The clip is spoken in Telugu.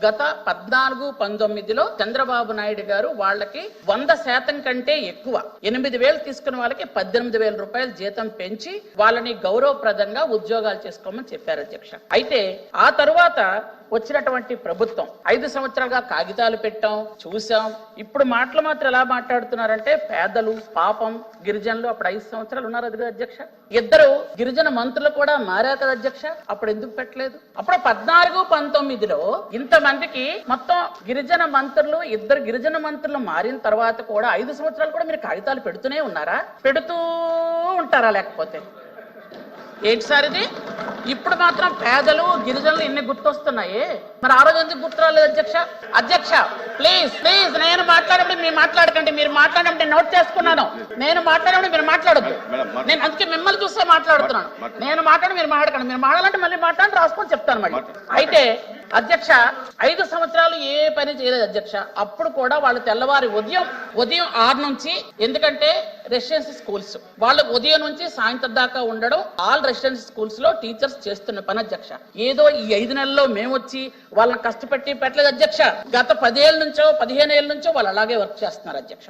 గత 14-19లో చంద్రబాబు నాయుడు గారు వాళ్ళకి 100% కంటే ఎక్కువ 8,000 తీసుకున్న వాళ్ళకి 18,000 రూపాయలు జీతం పెంచి వాళ్ళని గౌరవప్రదంగా ఉద్యోగాలు చేసుకోమని చెప్పారు అధ్యక్ష. అయితే ఆ తరువాత వచ్చినటువంటి ప్రభుత్వం 5 సంవత్సరాలుగా కాగితాలు పెట్టాం, చూసాం. ఇప్పుడు మాటలు మాత్రం ఎలా మాట్లాడుతున్నారంటే పేదలు, పాపం, గిరిజనులు. అప్పుడు 5 సంవత్సరాలు ఉన్నారు అది అధ్యక్ష. 2 గిరిజన మంత్రులు కూడా మారారు కదా అధ్యక్ష. అప్పుడు ఎందుకు పెట్టలేదు? అప్పుడు 14-19లో ఇంతమందికి మొత్తం గిరిజన మంత్రులు 2 గిరిజన మంత్రులు మారిన తర్వాత కూడా 5 సంవత్సరాలు కూడా మీరు కాగితాలు పెడుతూనే ఉన్నారా? పెడుతూ ఉంటారా? లేకపోతే ఏంటి సార్ ఇది? ఇప్పుడు మాత్రం పేదలు, గిరిజనులు ఇన్ని గుర్తొస్తున్నాయి. మరి ఆ రోజు ఎందుకు గుర్తు రాలేదు అధ్యక్ష? అధ్యక్ష ప్లీజ్ నేను మాట్లాడేప్పుడు మీరు మాట్లాడకండి. మీరు మాట్లాడేప్పుడు నోట్ చేసుకున్నాను. నేను మాట్లాడేప్పుడు మీరు మాట్లాడద్దు. నేను అందుకే మిమ్మల్ని చూస్తే మాట్లాడుతున్నాను. నేను మాట్లాడి మీరు మాట్లాడకండి. మీరు మాట్లాడాలంటే మళ్ళీ మాట్లాడి రాసుకొని చెప్తాను మళ్ళీ. అయితే అధ్యక్ష 5 సంవత్సరాలు ఏ పని చేయలేదు అధ్యక్ష. అప్పుడు కూడా వాళ్ళు తెల్లవారి ఉదయం 6 నుంచి, ఎందుకంటే రెసిడెన్సీ స్కూల్స్ వాళ్ళు ఉదయం నుంచి సాయంత్రం దాకా ఉండడం ఆల్ రెసిడెన్సీ స్కూల్స్ లో టీచర్స్ చేస్తున్న పని అధ్యక్ష. ఏదో ఈ 5 నెలల్లో మేము వచ్చి వాళ్ళని కష్టపెట్టి పెట్టలేదు అధ్యక్ష. గత 10 ఏళ్ళ నుంచో 15 ఏళ్ళ నుంచో వాళ్ళు అలాగే వర్క్ చేస్తున్నారు అధ్యక్ష.